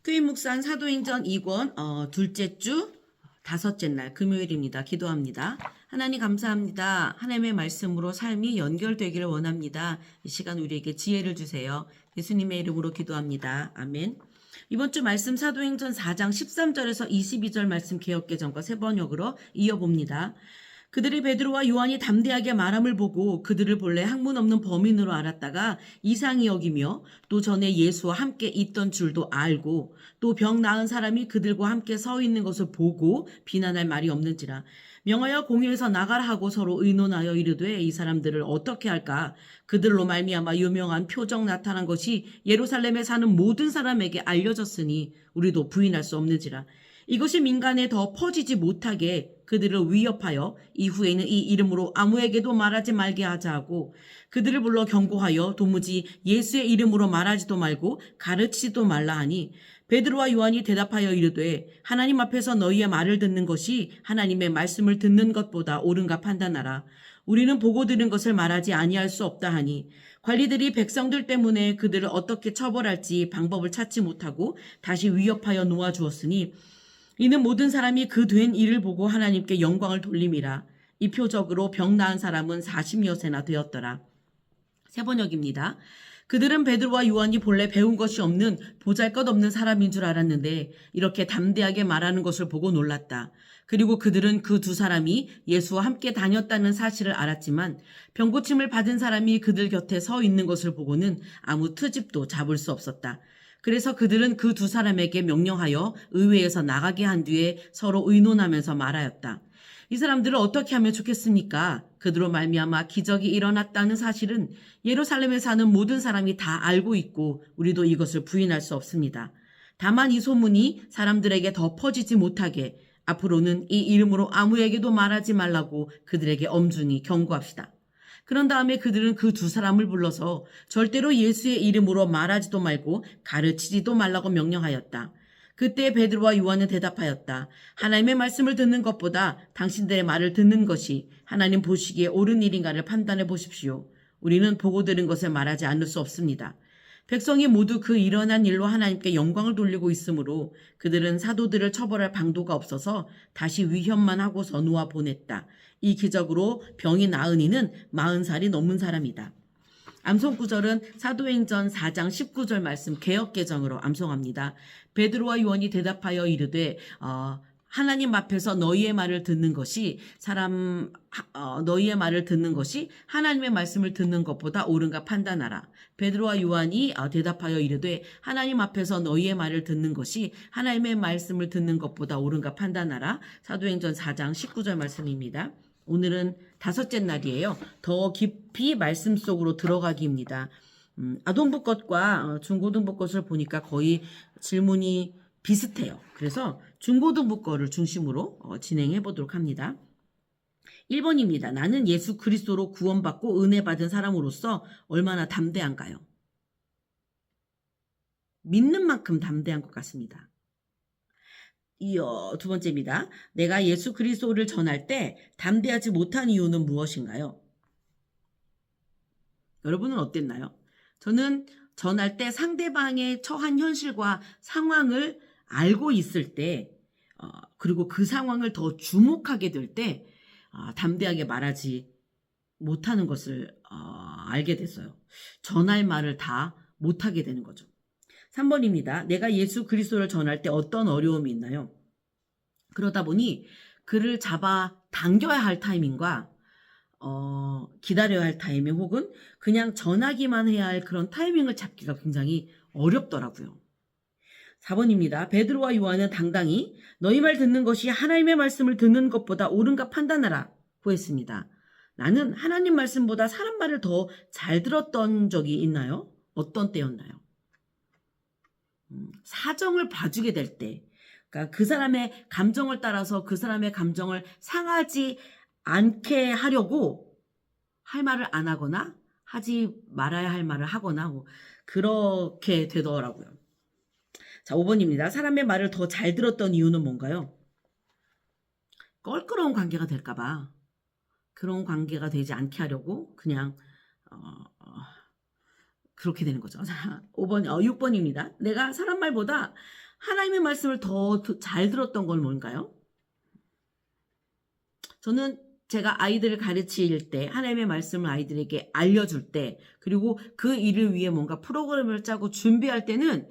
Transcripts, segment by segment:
토요일 묵상 사도행전 2권 둘째 주 다섯째 날 금요일입니다. 기도합니다. 하나님 감사합니다. 하나님의 말씀으로 삶이 연결되기를 원합니다. 이 시간 우리에게 지혜를 주세요. 예수님의 이름으로 기도합니다. 아멘. 이번 주 말씀 사도행전 4장 13절에서 22절 말씀 개역개정과 새번역으로 이어봅니다. 그들이 베드로와 요한이 담대하게 말함을 보고 그들을 본래 학문 없는 범인으로 알았다가 이상히 여기며 또 전에 예수와 함께 있던 줄도 알고 또 병 나은 사람이 그들과 함께 서 있는 것을 보고 비난할 말이 없는지라 명하여 공회에서 나가라 하고 서로 의논하여 이르되 이 사람들을 어떻게 할까 그들로 말미암아 유명한 표적 나타난 것이 예루살렘에 사는 모든 사람에게 알려졌으니 우리도 부인할 수 없는지라 이것이 민간에 더 퍼지지 못하게 그들을 위협하여 이후에는 이 이름으로 아무에게도 말하지 말게 하자 하고 그들을 불러 경고하여 도무지 예수의 이름으로 말하지도 말고 가르치지도 말라 하니 베드로와 요한이 대답하여 이르되 하나님 앞에서 너희의 말을 듣는 것이 하나님의 말씀을 듣는 것보다 옳은가 판단하라. 우리는 보고 들은 것을 말하지 아니할 수 없다 하니 관리들이 백성들 때문에 그들을 어떻게 처벌할지 방법을 찾지 못하고 다시 위협하여 놓아주었으니 이는 모든 사람이 그 된 일을 보고 하나님께 영광을 돌림이라. 이 표적으로 병 나은 사람은 40여세나 되었더라. 새번역입니다. 그들은 베드로와 요한이 본래 배운 것이 없는 보잘것없는 사람인 줄 알았는데 이렇게 담대하게 말하는 것을 보고 놀랐다. 그리고 그들은 그 두 사람이 예수와 함께 다녔다는 사실을 알았지만 병고침을 받은 사람이 그들 곁에 서 있는 것을 보고는 아무 트집도 잡을 수 없었다. 그래서 그들은 그 두 사람에게 명령하여 의회에서 나가게 한 뒤에 서로 의논하면서 말하였다. 이 사람들을 어떻게 하면 좋겠습니까? 그들로 말미암아 기적이 일어났다는 사실은 예루살렘에 사는 모든 사람이 다 알고 있고 우리도 이것을 부인할 수 없습니다. 다만 이 소문이 사람들에게 더 퍼지지 못하게 앞으로는 이 이름으로 아무에게도 말하지 말라고 그들에게 엄중히 경고합시다. 그런 다음에 그들은 그 두 사람을 불러서 절대로 예수의 이름으로 말하지도 말고 가르치지도 말라고 명령하였다. 그때 베드로와 요한은 대답하였다. 하나님의 말씀을 듣는 것보다 당신들의 말을 듣는 것이 하나님 보시기에 옳은 일인가를 판단해 보십시오. 우리는 보고 들은 것을 말하지 않을 수 없습니다. 백성이 모두 그 일어난 일로 하나님께 영광을 돌리고 있으므로 그들은 사도들을 처벌할 방도가 없어서 다시 위협만 하고서 놓아 보냈다. 이 기적으로 병이 나은 이는 40살이 넘은 사람이다. 암송 구절은 사도행전 4장 19절 말씀 개역개정으로 암송합니다. 베드로와 요한이 대답하여 이르되 하나님 앞에서 너희의 말을 듣는 것이 너희의 말을 듣는 것이 하나님의 말씀을 듣는 것보다 옳은가 판단하라. 베드로와 요한이 대답하여 이르되 하나님 앞에서 너희의 말을 듣는 것이 하나님의 말씀을 듣는 것보다 옳은가 판단하라. 사도행전 4장 19절 말씀입니다. 오늘은 다섯째 날이에요. 더 깊이 말씀 속으로 들어가기입니다. 아동부 것과 중고등부 것을 보니까 거의 질문이 비슷해요. 그래서 중고등부 거를 중심으로 진행해 보도록 합니다. 1번입니다. 나는 예수 그리스도로 구원받고 은혜 받은 사람으로서 얼마나 담대한가요? 믿는 만큼 담대한 것 같습니다. 이어 두 번째입니다. 내가 예수 그리스도를 전할 때 담대하지 못한 이유는 무엇인가요? 여러분은 어땠나요? 저는 전할 때 상대방의 처한 현실과 상황을 알고 있을 때 그리고 그 상황을 더 주목하게 될 때 담대하게 말하지 못하는 것을 알게 됐어요. 전할 말을 다 못하게 되는 거죠. 3번입니다. 내가 예수 그리스도를 전할 때 어떤 어려움이 있나요? 그러다 보니 그를 잡아 당겨야 할 타이밍과 기다려야 할 타이밍 혹은 그냥 전하기만 해야 할 그런 타이밍을 잡기가 굉장히 어렵더라고요. 4번입니다. 베드로와 요한은 당당히 너희 말 듣는 것이 하나님의 말씀을 듣는 것보다 옳은가 판단하라 고 했습니다. 나는 하나님 말씀보다 사람 말을 더 잘 들었던 적이 있나요? 어떤 때였나요? 사정을 봐주게 될 때, 그러니까 그 사람의 감정을 따라서 그 사람의 감정을 상하지 않게 하려고 할 말을 안 하거나 하지 말아야 할 말을 하거나 그렇게 되더라고요. 자, 5번입니다. 사람의 말을 더 잘 들었던 이유는 뭔가요? 껄끄러운 관계가 될까봐 그런 관계가 되지 않게 하려고 그냥 그렇게 되는 거죠. 자, 6번입니다. 내가 사람 말보다 하나님의 말씀을 더 잘 들었던 건 뭔가요? 저는 제가 아이들을 가르칠 때, 하나님의 말씀을 아이들에게 알려줄 때, 그리고 그 일을 위해 뭔가 프로그램을 짜고 준비할 때는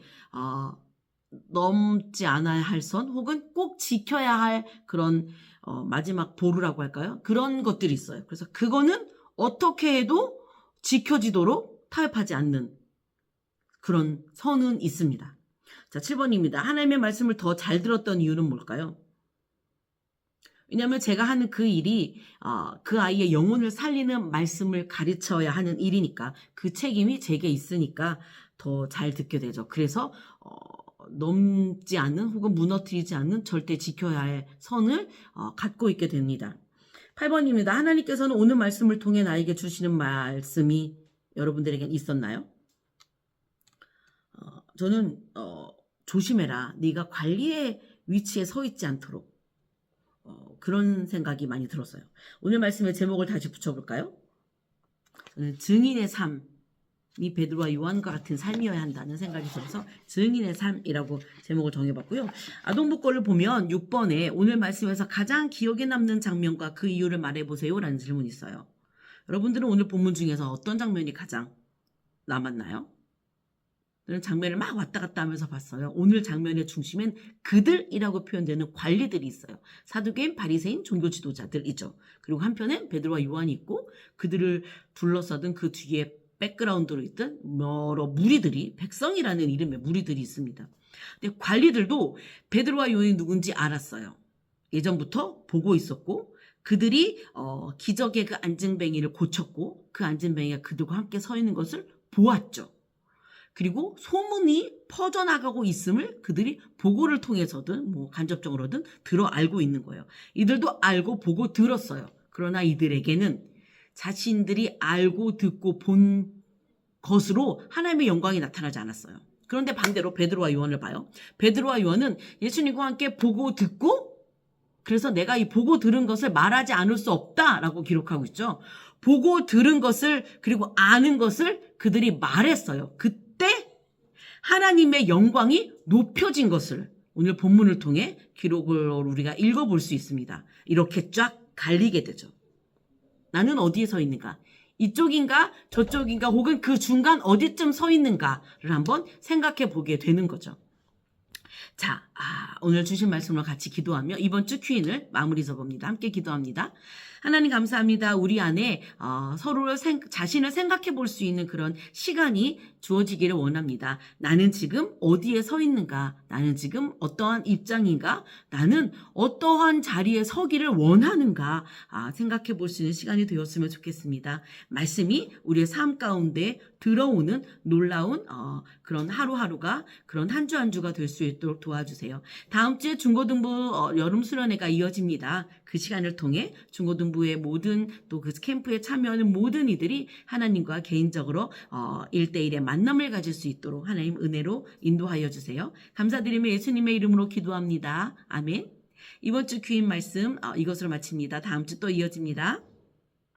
넘지 않아야 할 선, 혹은 꼭 지켜야 할 그런 마지막 보루라고 할까요? 그런 것들이 있어요. 그래서 그거는 어떻게 해도 지켜지도록 타협하지 않는 그런 선은 있습니다. 자, 7번입니다. 하나님의 말씀을 더 잘 들었던 이유는 뭘까요? 왜냐하면 제가 하는 그 일이 그 아이의 영혼을 살리는 말씀을 가르쳐야 하는 일이니까, 그 책임이 제게 있으니까 더 잘 듣게 되죠. 그래서 넘지 않는, 혹은 무너뜨리지 않는, 절대 지켜야 할 선을 갖고 있게 됩니다. 8번입니다. 하나님께서는 오늘 말씀을 통해 나에게 주시는 말씀이 여러분들에겐 있었나요? 저는 조심해라. 네가 관리의 위치에 서 있지 않도록, 그런 생각이 많이 들었어요. 오늘 말씀의 제목을 다시 붙여볼까요? 저는 증인의 삶이 베드로와 요한과 같은 삶이어야 한다는 생각이 들어서 증인의 삶이라고 제목을 정해봤고요. 아동복권을 보면 6번에 오늘 말씀에서 가장 기억에 남는 장면과 그 이유를 말해보세요 라는 질문이 있어요. 여러분들은 오늘 본문 중에서 어떤 장면이 가장 남았나요? 저는 장면을 막 왔다 갔다 하면서 봤어요. 오늘 장면의 중심엔 그들이라고 표현되는 관리들이 있어요. 사두개인, 바리새인, 종교 지도자들이죠. 그리고 한편엔 베드로와 요한이 있고, 그들을 둘러싸던 그 뒤에 백그라운드로 있던 여러 무리들이, 백성이라는 이름의 무리들이 있습니다. 근데 관리들도 베드로와 요한이 누군지 알았어요. 예전부터 보고 있었고, 그들이 기적의 그 안증뱅이를 고쳤고, 그 안증뱅이가 그들과 함께 서 있는 것을 보았죠. 그리고 소문이 퍼져나가고 있음을 그들이 보고를 통해서든 간접적으로든 들어 알고 있는 거예요. 이들도 알고 보고 들었어요. 그러나 이들에게는 자신들이 알고 듣고 본 것으로 하나님의 영광이 나타나지 않았어요. 그런데 반대로 베드로와 요한을 봐요. 베드로와 요한은 예수님과 함께 보고 듣고, 그래서 내가 이 보고 들은 것을 말하지 않을 수 없다라고 기록하고 있죠. 보고 들은 것을, 그리고 아는 것을 그들이 말했어요. 그때 하나님의 영광이 높여진 것을 오늘 본문을 통해 기록을 우리가 읽어볼 수 있습니다. 이렇게 쫙 갈리게 되죠. 나는 어디에 서 있는가? 이쪽인가? 저쪽인가? 혹은 그 중간 어디쯤 서 있는가를 한번 생각해 보게 되는 거죠. 자, 오늘 주신 말씀으로 같이 기도하며 이번 주 큐인을 마무리 접어봅니다. 함께 기도합니다. 하나님 감사합니다. 우리 안에 서로를 자신을 생각해 볼 수 있는 그런 시간이 주어지기를 원합니다. 나는 지금 어디에 서 있는가? 나는 지금 어떠한 입장인가? 나는 어떠한 자리에 서기를 원하는가? 생각해 볼 수 있는 시간이 되었으면 좋겠습니다. 말씀이 우리의 삶 가운데 들어오는 놀라운 그런 하루하루가, 그런 한 주 한 주가 될 수 있도록 도와주세요. 다음 주에 중고등부 여름 수련회가 이어집니다. 그 시간을 통해 중고등부의 모든, 또 그 캠프에 참여하는 모든 이들이 하나님과 개인적으로 1대1의 만남을 가질 수 있도록 하나님 은혜로 인도하여 주세요. 감사드리며 예수님의 이름으로 기도합니다. 아멘. 이번 주 큐인 말씀 이것으로 마칩니다. 다음 주 또 이어집니다.